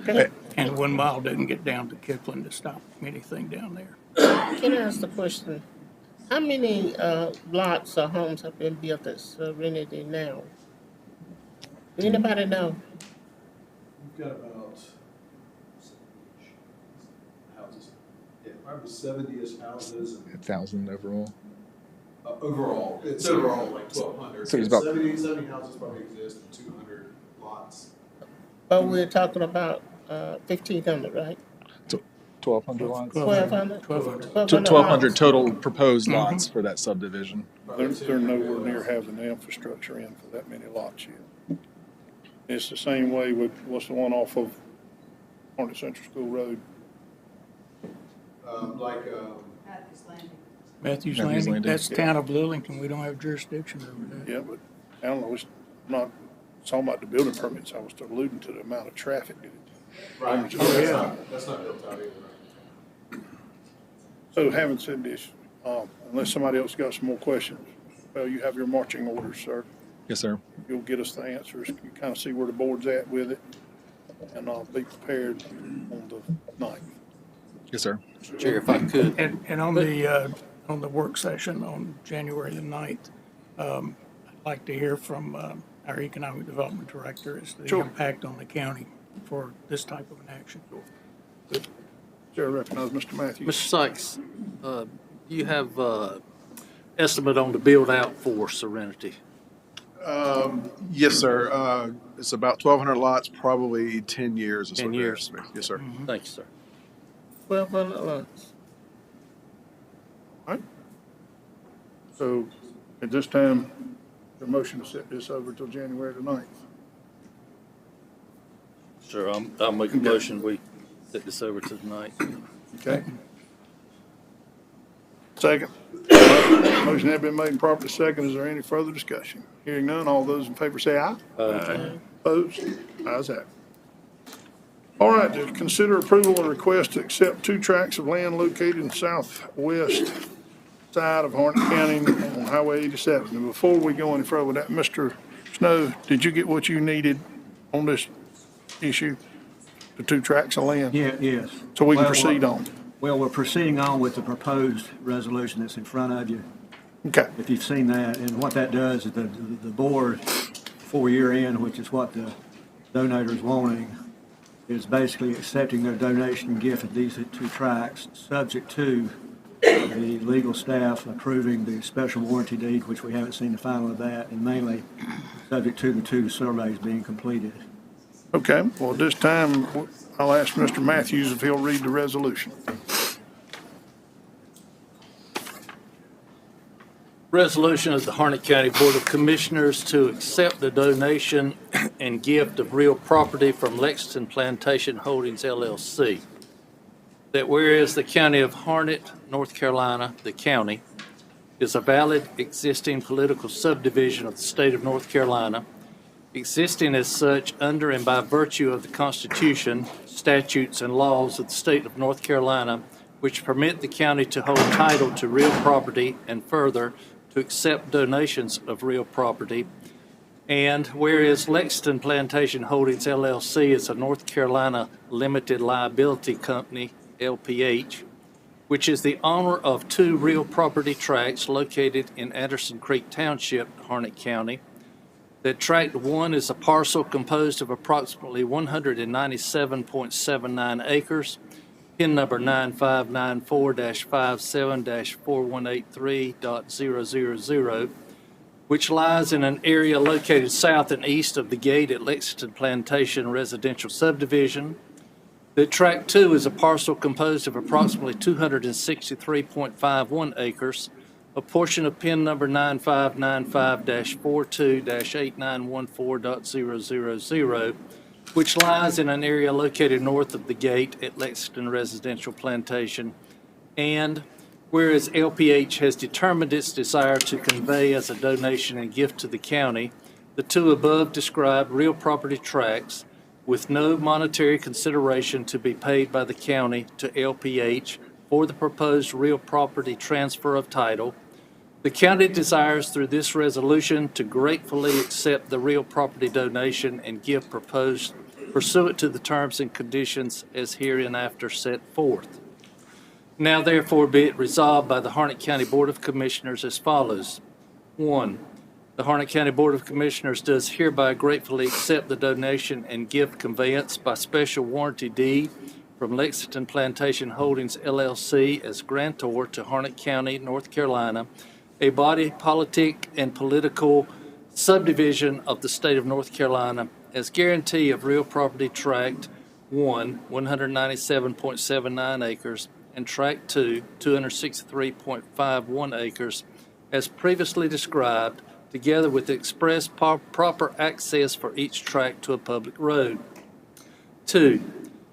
Okay. And 1 mile doesn't get down to Kipling to stop anything down there. Can I ask the question? How many lots or homes have been built at Serenity now? Anybody know? We've got about houses, probably 70-ish houses. 1,000 overall. Overall, it's overall like 1,200. So it's about 70 houses probably exist and 200 lots. But we're talking about 1,500, right? 1,200 lots. 1,200? 1,200 total proposed lots for that subdivision. They're nowhere near having the infrastructure in for that many lots yet. It's the same way with, what's the one off of Hornet Central School Road? Matthews Landing, that's the town of Lillington. We don't have jurisdiction over that. Yeah, but I don't know, it's not talking about the building permits. I was alluding to the amount of traffic that Right. Oh, That's not built out either. So having said this, unless somebody else got some more questions, well, you have your marching orders, sir. Yes, sir. You'll get us the answers. You kind of see where the board's at with it, and I'll be prepared on the 9th. Yes, sir. Chair, if I could. And on the work session on January the 9th, I'd like to hear from our Economic Development Director as to the Sure. impact on the county for this type of an action. Chair, I recognize Mr. Matthews. Mr. Sykes, you have estimate on the build out for Serenity? Yes, sir. It's about 1,200 lots, probably 10 years or so. 10 years. Yes, sir. Thank you, sir. 1,200 lots. All right. So at this time, the motion to set this over till January the 9th. Sure, I'll make a motion, we set this over to tonight. Okay. Second. Motion has been made and properly second. Is there any further discussion? Hearing none, all those in favor say aye. Aye. Opposed? Ayes have it. All right, to consider approval of request to accept 2 tracts of land located in southwest side of Harnett County on Highway 87. And before we go any further with that, Mr. Snow, did you get what you needed on this issue? The 2 tracts of land? Yes. So we can Well, proceed on? Well, we're proceeding on with the proposed resolution that's in front of you, Okay. if you've seen that. And what that does is the board, before year end, which is what the donator is wanting, is basically accepting their donation and gift of these 2 tracts, subject to the legal staff approving the special warranty deed, which we haven't seen the final of that, and mainly subject to the 2 surveys being completed. Okay, well, at this time, I'll ask Mr. Matthews if he'll read the resolution. Resolution of the Harnett County Board of Commissioners to accept the donation and gift of real property from Lexington Plantation Holdings LLC. That whereas the County of Harnett, North Carolina, the county, is a valid existing political subdivision of the state of North Carolina, existing as such under and by virtue of the Constitution, statutes, and laws of the state of North Carolina, which permit the county to hold title to real property and further to accept donations of real property. And whereas Lexington Plantation Holdings LLC is a North Carolina limited liability company, LPH, which is the owner of 2 real property tracts located in Anderson Creek Township, Harnett County. That tract 1 is a parcel composed of approximately 197.79 acres, PIN number 9594-57-4183.000, which lies in an area located south and east of the gate at Lexington Plantation Residential Subdivision. The tract 2 is a parcel composed of approximately 263.51 acres, a portion of PIN number 9595-42-8914.000, which lies in an area located north of the gate at Lexington Residential Plantation. And whereas LPH has determined its desire to convey as a donation and gift to the county the 2 above described real property tracts with no monetary consideration to be paid by the county to LPH for the proposed real property transfer of title, the county desires through this resolution to gratefully accept the real property donation and gift proposed pursuant to the terms and conditions as hereinafter set forth. Now therefore be it resolved by the Harnett County Board of Commissioners as follows. 1, the Harnett County Board of Commissioners does hereby gratefully accept the donation and gift conveyance by special warranty deed from Lexington Plantation Holdings LLC as grantor to Harnett County, North Carolina, a body politic and political subdivision of the state of North Carolina as guarantee of real property tract 1, 197.79 acres, and tract 2, 263.51 acres, as previously described, together with express proper access for each tract to a public road. 2,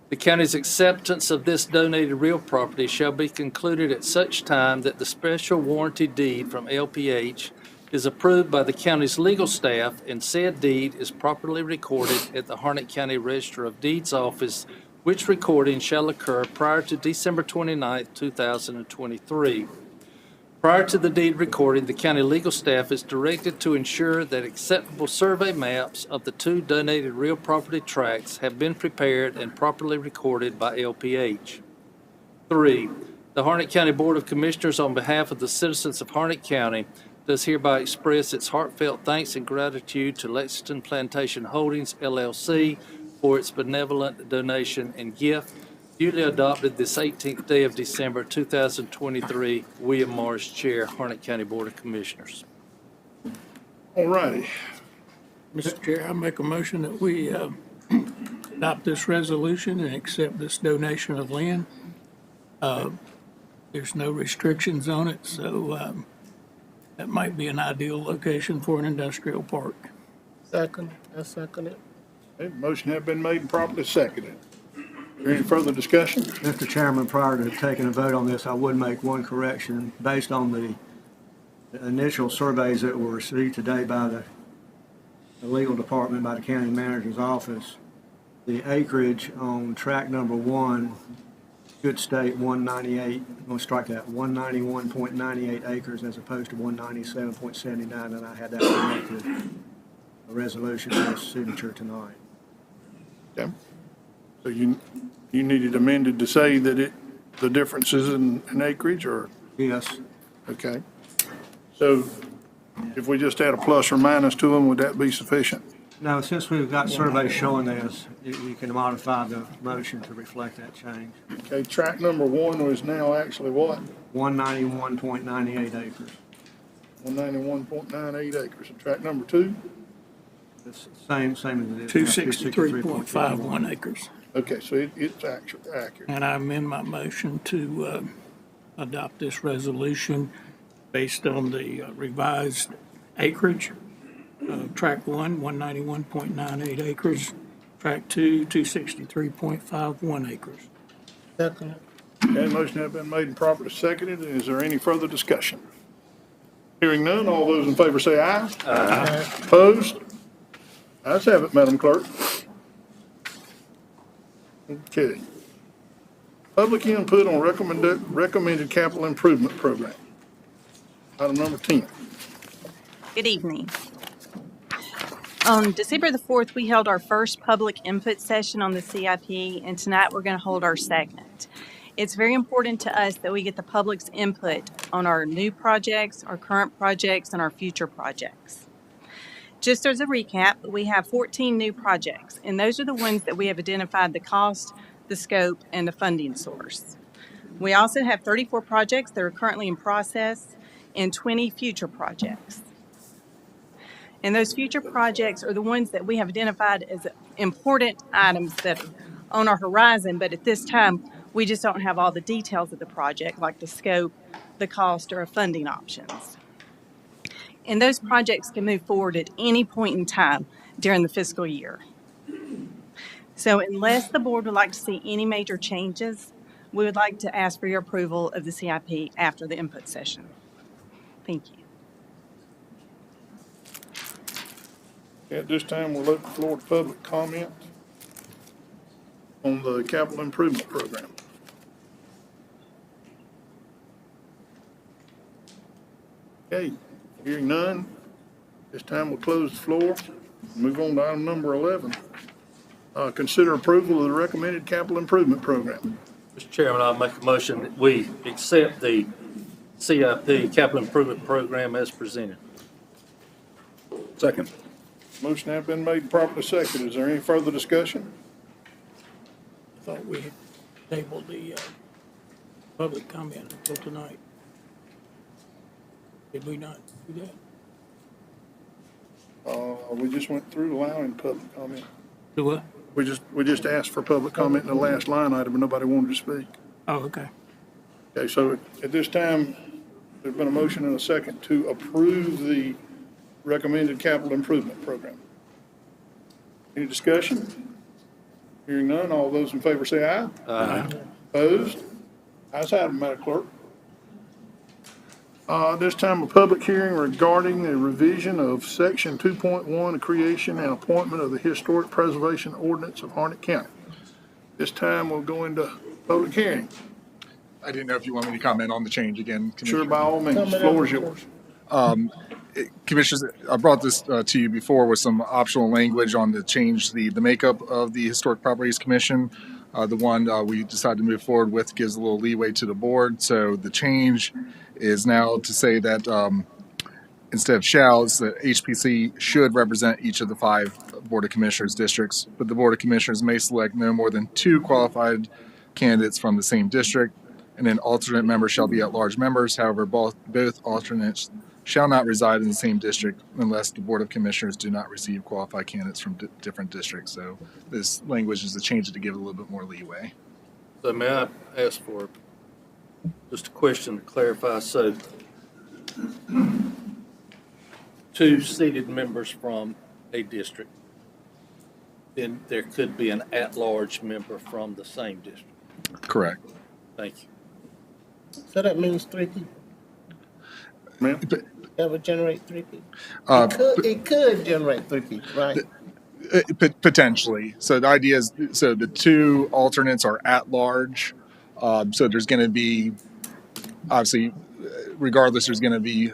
the county's acceptance of this donated real property shall be concluded at such time that the special warranty deed from LPH is approved by the county's legal staff, and said deed is properly recorded at the Harnett County Register of Deeds office, which recording shall occur prior to December 29th, 2023. Prior to the deed recording, the county legal staff is directed to ensure that acceptable survey maps of the 2 donated real property tracts have been prepared and properly recorded by LPH. 3, the Harnett County Board of Commissioners, on behalf of the citizens of Harnett County, does hereby express its heartfelt thanks and gratitude to Lexington Plantation Holdings, LLC, for its benevolent donation and gift. Duly adopted this 18th day of December, 2023. William Morris, Chair, Harnett County Board of Commissioners. All righty. Mr. Chair, I make a motion that we adopt this resolution and accept this donation of land. There's no restrictions on it, so that might be an ideal location for an industrial park. Second, I second it. Okay, motion has been made and properly seconded. Is there any further discussion? Mr. Chairman, prior to taking a vote on this, I would make one correction. Based on the initial surveys that were received today by the legal department, by the county manager's office, the acreage on tract number 1 should state 198, I'm going to strike that, 191.98 acres as opposed to 197.79, and I had that corrected, a resolution for signature tonight. Okay. So you needed amended to say that the difference is in acreage, or? Yes. Okay. So if we just add a plus or minus to them, would that be sufficient? No, since we've got surveys showing this, you can modify the motion to reflect that change. Okay, tract number 1 was now actually what? 191.98 acres. 191.98 acres. And tract number 2? It's same as it is. 263.51 acres. Okay, so it's accurate. And I amend my motion to adopt this resolution based on the revised acreage. Tract 1, 191.98 acres. Tract 2, 263.51 acres. Second. Okay, motion has been made and properly seconded. Is there any further discussion? Hearing none, all those in favor say aye. Aye. Opposed? Ayes have it, Madam Clerk. Okay. Public input on recommended capital improvement program. Item number 10. Good evening. On December the 4th, we held our first public input session on the CIP, and tonight we're going to hold our second. It's very important to us that we get the public's input on our new projects, our current projects, and our future projects. Just as a recap, we have 14 new projects, and those are the ones that we have identified the cost, the scope, and the funding source. We also have 34 projects that are currently in process and 20 future projects. And those future projects are the ones that we have identified as important items that are on our horizon, but at this time, we just don't have all the details of the project, like the scope, the cost, or funding options. And those projects can move forward at any point in time during the fiscal year. So unless the board would like to see any major changes, we would like to ask for your approval of the CIP after the input session. Thank you. At this time, we'll open the floor to public comment on the capital improvement program. Okay, hearing none, this time we'll close the floor. Move on to item number 11. Consider approval of the recommended capital improvement program. Mr. Chairman, I'll make a motion that we accept the CIP Capital Improvement Program as presented. Second. Motion has been made and properly seconded. Is there any further discussion? I thought we had tabled the public comment until tonight. Did we not do that? We just went through allowing public comment. Do what? We just asked for public comment in the last line item, and nobody wanted to speak. Oh, okay. Okay, so at this time, there's been a motion and a second to approve the recommended capital improvement program. Any discussion? Hearing none, all those in favor say aye. Aye. Opposed? Ayes have it, Madam Clerk. This time, a public hearing regarding the revision of Section 2.1, the creation and appointment of the Historic Preservation Ordinance of Harnett County. This time, we'll go into public hearing. I didn't know if you want me to comment on the change again, Sure, Commissioner. by all means, the floor is yours. Commissioners, I brought this to you before with some optional language on the change, the makeup of the Historic Properties Commission. The one we decided to move forward with gives a little leeway to the board. So the change is now to say that instead of shall, it's that HPC should represent each of the 5 Board of Commissioners districts, but the Board of Commissioners may select no more than 2 qualified candidates from the same district, and then alternate members shall be at-large members. However, both alternates shall not reside in the same district unless the Board of Commissioners do not receive qualified candidates from different districts. So this language is to change it to give it a little bit more leeway. So may I ask for just a question to clarify? So 2 seated members from a district, then there could be an at-large member from the same district. Correct. Thank you. So that means 3 people. Ma'am? That would generate 3 people. Uh, It could generate 3 people, right? Potentially. So the idea is, so the 2 alternates are at large. So there's going to be, obviously, regardless, there's going to be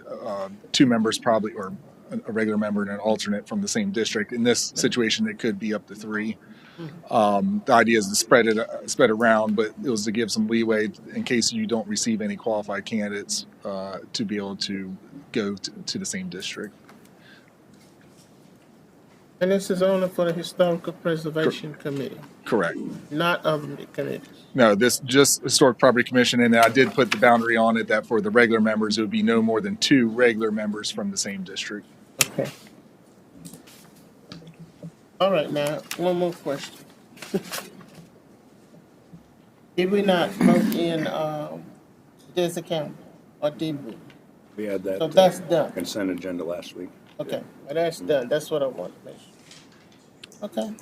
2 members probably, or a regular member and an alternate from the same district. In this situation, it could be up to 3. The idea is to spread it around, but it was to give some leeway in case you don't receive any qualified candidates to be able to go to the same district. And this is only for the Historical Preservation Committee, Correct. not other committees. No, this just Historic Property Commission, and I did put the boundary on it that for the regular members, it would be no more than 2 regular members from the same district. Okay. All right, now, one more question. Did we not vote in this account, or did we? We had that So that's done. consent agenda last week. Okay, well, that's done. That's what I want to make sure. Okay.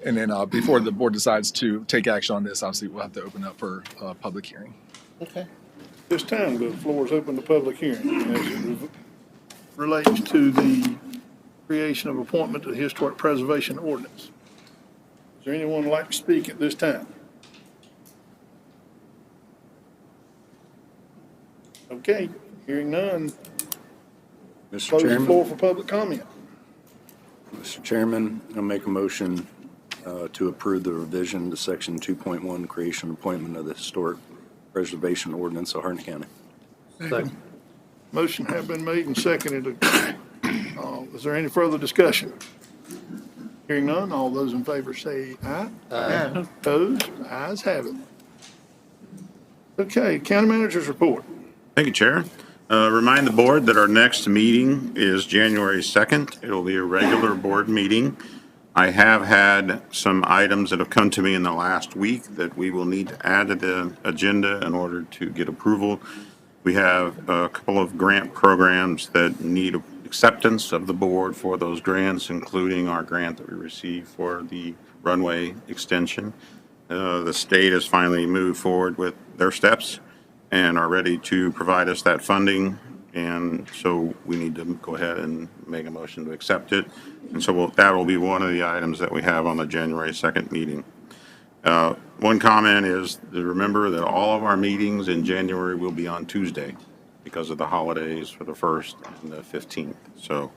And then before the board decides to take action on this, obviously we'll have to open up for a public hearing. Okay. This time, the floor is open to public hearing as it relates to the creation of appointment to the Historic Preservation Ordinance. Is there anyone who'd like to speak at this time? Okay, hearing none. Mr. Close the Chairman, floor for public comment. Mr. Chairman, I'll make a motion to approve the revision to Section 2.1, creation and appointment of the Historic Preservation Ordinance of Harnett County. Second. Motion have been made and seconded. Is there any further discussion? Hearing none, all those in favor say aye. Aye. Opposed? Ayes have it. Okay, County Manager's report. Thank you, Chair. Remind the board that our next meeting is January 2nd. It'll be a regular board meeting. I have had some items that have come to me in the last week that we will need to add to the agenda in order to get approval. We have a couple of grant programs that need acceptance of the board for those grants, including our grant that we received for the runway extension. The state has finally moved forward with their steps and are ready to provide us that funding. And so we need to go ahead and make a motion to accept it. And so that will be one of the items that we have on the January 2nd meeting. One comment is to remember that all of our meetings in January will be on Tuesday because of the holidays for the 1st and the 15th. So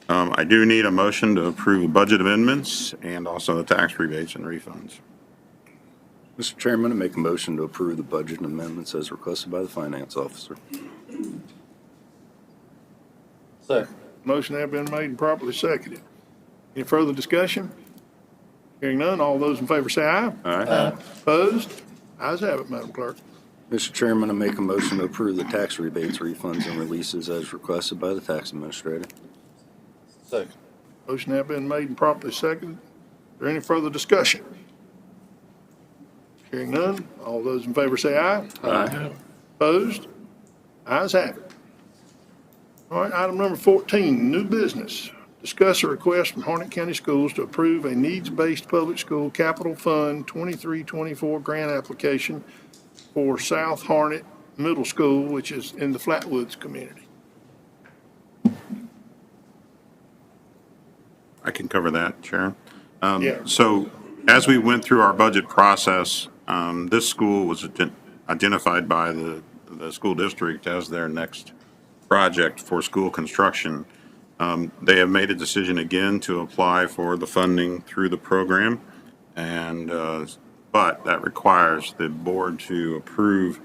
I do need a motion to approve budget amendments and also the tax rebates and refunds. Mr. Chairman, I make a motion to approve the budget amendments as requested by the finance officer. Second. Motion have been made and properly seconded. Any further discussion? Hearing none, all those in favor say aye. Aye. Opposed? Ayes have it, Madam Clerk. Mr. Chairman, I make a motion to approve the tax rebates, refunds, and releases as requested by the tax administrator. Second. Motion have been made and properly seconded. Is there any further discussion? Hearing none, all those in favor say aye. Aye. Opposed? Ayes have it. All right, item number 14, new business. Discuss a request from Harnett County Schools to approve a needs-based public school capital fund 23-24 grant application for South Harnett Middle School, which is in the Flatwoods community. I can cover that, Sharon. Yeah. So as we went through our budget process, this school was identified by the school district as their next project for school construction. They have made a decision again to apply for the funding through the program, and but that requires the board to approve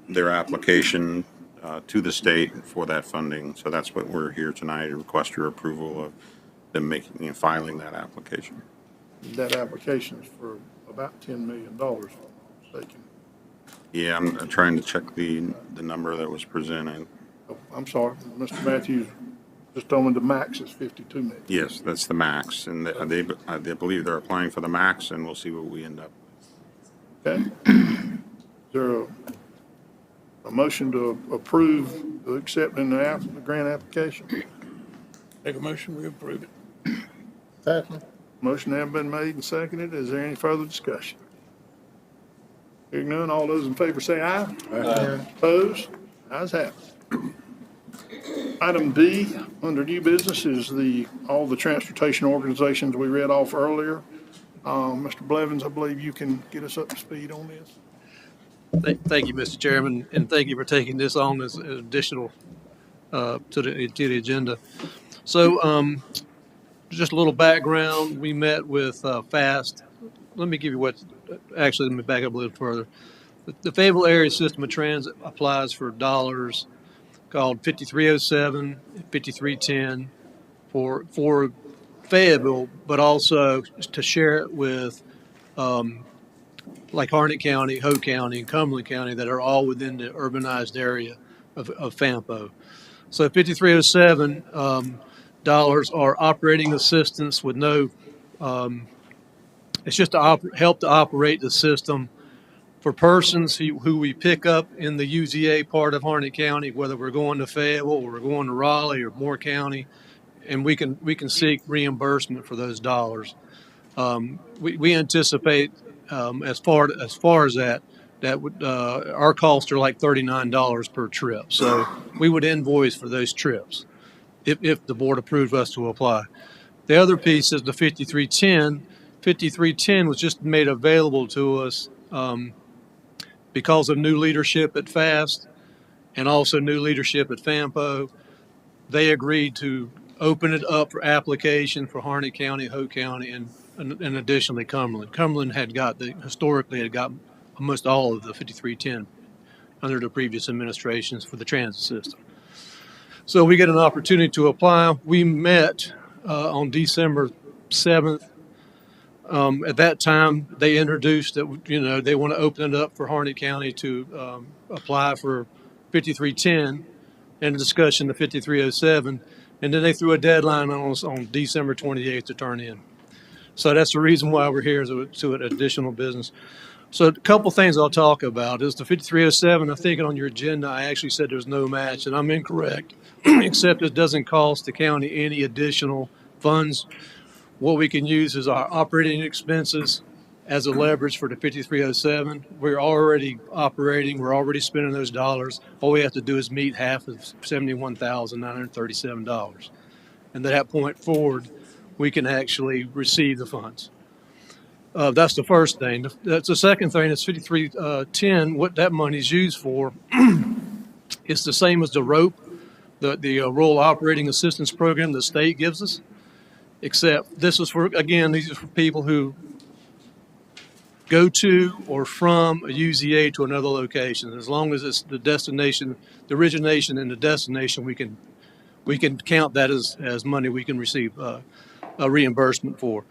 their application to the state for that funding. So that's what we're here tonight, to request your approval of them making and filing that application. That application is for about $10 million, if I'm not mistaken. Yeah, I'm trying to check the number that was presented. Oh, I'm sorry, Mr. Matthews just told me the max is 52 million. Yes, that's the max, and they believe they're applying for the max, and we'll see what we end up with. Okay. Is there a motion to approve accepting the grant application? Make a motion, we approve it. Second. Motion has been made and seconded. Is there any further discussion? Hearing none, all those in favor say aye. Aye. Opposed? Ayes have it. Item D, under new business, is all the transportation organizations we read off earlier. Mr. Blevins, I believe you can get us up to speed on this. Thank you, Mr. Chairman, and thank you for taking this on as additional to the agenda. So, just a little background. We met with FAST. Let me back up a little further. The Fayetteville Area System of Transit applies for dollars called 5307, 5310 for Fayetteville, but also to share it with like Harnett County, Hoke County, and Cumberland County that are all within the urbanized area of FAMPO. So 5307 dollars are operating assistance with no, it's just to help to operate the system for persons who we pick up in the UZA part of Harnett County, whether we're going to Fayetteville or we're going to Raleigh or Moore County, and we can seek reimbursement for those dollars. We anticipate as far as that would our costs are like $39 per trip, so we would invoice for those trips if the board approved us to apply. The other piece is the 5310. 5310 was just made available to us because of new leadership at FAST and also new leadership at FAMPO. They agreed to open it up for application for Harnett County, Hoke County, and additionally Cumberland. Cumberland historically had got almost all of the 5310 under the previous administrations for the transit system. So we get an opportunity to apply. We met on December 7th. At that time, they introduced that, they want to open it up for Harnett County to apply for 5310 and a discussion of 5307. And then they threw a deadline on us on December 28th to turn in. So that's the reason why we're here, to additional business. So a couple things I'll talk about is the 5307. I think on your agenda, I actually said there's no match, and I'm incorrect, except it doesn't cost the county any additional funds. What we can use is our operating expenses as a leverage for the 5307. We're already operating. We're already spending those dollars. All we have to do is meet half of $71,937. And at that point forward, we can actually receive the funds. That's the first thing. That's the second thing is 5310. What that money is used for is the same as the ROPE, the Rural Operating Assistance Program the state gives us, except this is for, again, these are for people who go to or from a UZA to another location. As long as it's the destination, the origination and the destination, we can count that as money we can receive a reimbursement for.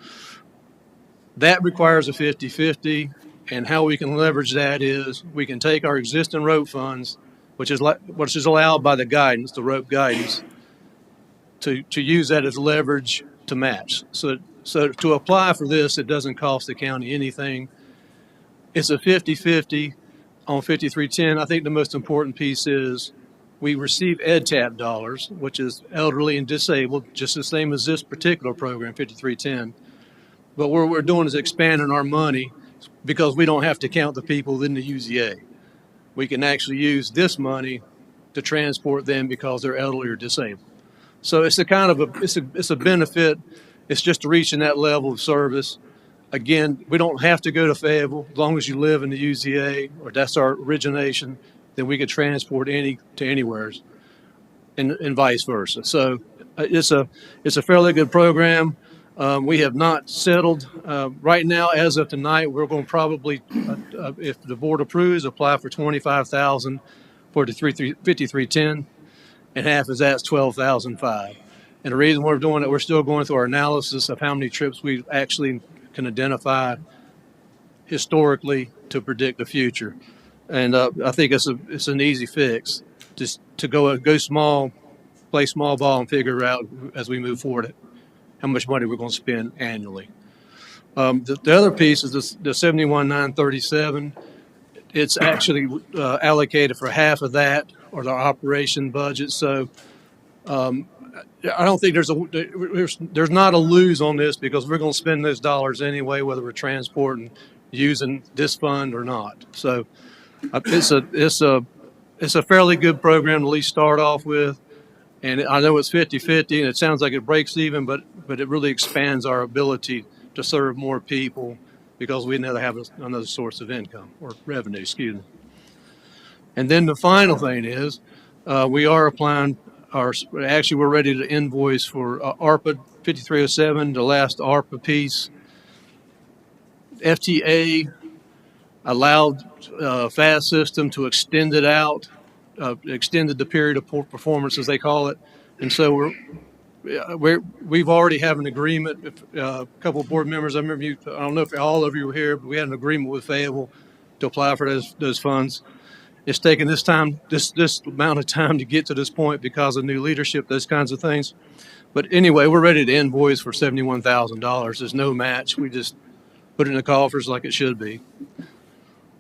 That requires a 50-50, and how we can leverage that is we can take our existing ROPE funds, which is allowed by the guidance, the ROPE guidance, to use that as leverage to match. So to apply for this, it doesn't cost the county anything. It's a 50-50 on 5310. I think the most important piece is we receive EdTap dollars, which is elderly and disabled, just the same as this particular program, 5310. But what we're doing is expanding our money because we don't have to count the people in the UZA. we can actually use this money to transport them because they're elderly or disabled. So it's a kind of it's a benefit. It's just reaching that level of service. Again, we don't have to go to Fayetteville as long as you live in the UZA or that's our origination. Then we could transport to anywhere, and vice versa. So it's a fairly good program. We have not settled right now. As of tonight, we're going to probably, if the board approves, apply for $25,000 for the 5310, and half of that's $12,005. And the reason we're doing it, we're still going through our analysis of how many trips we actually can identify historically to predict the future. And I think it's an easy fix, just to go small, play small ball, and figure out as we move forward how much money we're going to spend annually. The other piece is the 71,937. It's actually allocated for half of that, or the operation budget. So I don't think there's not a lose on this, because we're going to spend those dollars anyway, whether we're transporting, using this fund or not. So it's a fairly good program to at least start off with. And I know it's 50-50, and it sounds like it breaks even, but it really expands our ability to serve more people, because we now have another source of income or revenue, excuse me. And then the final thing is we are applying we're ready to invoice for ARPA 5307, the last ARPA piece. FTA allowed FAST system to extend it out, extended the period of poor performance, as they call it. And so we've already have an agreement. A couple of board members, I remember I don't know if all of you were here, but we had an agreement with Fayetteville to apply for those funds. It's taken this amount of time to get to this point because of new leadership, those kinds of things. But anyway, we're ready to invoice for $71,000. There's no match. We just put it in the coffers like it should be.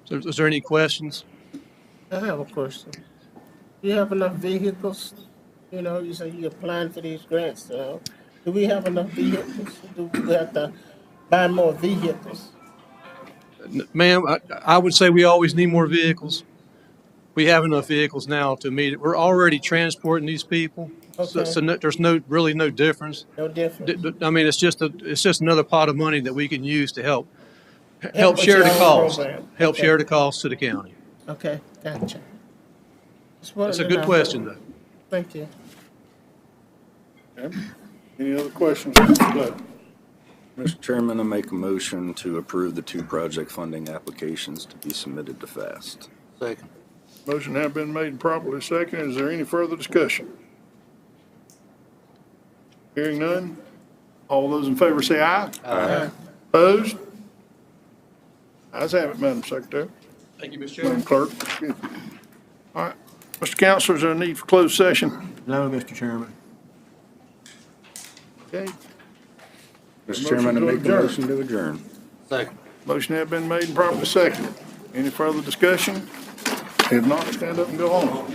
So is there any questions? I have a question. Do you have enough vehicles? You know, you say you're applying for these grants. Do we have enough vehicles? Do we have to buy more vehicles? Ma'am, I would say we always need more vehicles. We have enough vehicles now to meet it. We're already transporting these people, Okay. so there's really no difference. No difference. I mean, it's just another pot of money that we can use to help with share the your own cost, program. help Okay. share the cost to the county. Okay, gotcha. Just wanted That's a to good know. question, though. Thank you. Okay. Any other questions? Mr. Flood? Mr. Chairman, I make a motion to approve the 2 project funding applications to be submitted to FAST. Second. Motion have been made and properly seconded. Is there any further discussion? Hearing none. All those in favor say aye. Aye. Opposed? Ayes have it, Madam Secretary. Thank you, Mr. Madam Chairman. Clerk. Excuse me. All right. Mr. Counselor, is there a need for closed session? No, Mr. Chairman. Okay. Mr. Chairman, I Motion to make a adjourn. motion to adjourn. Second. Motion have been made and properly seconded. Any further discussion? If not, stand up and go home.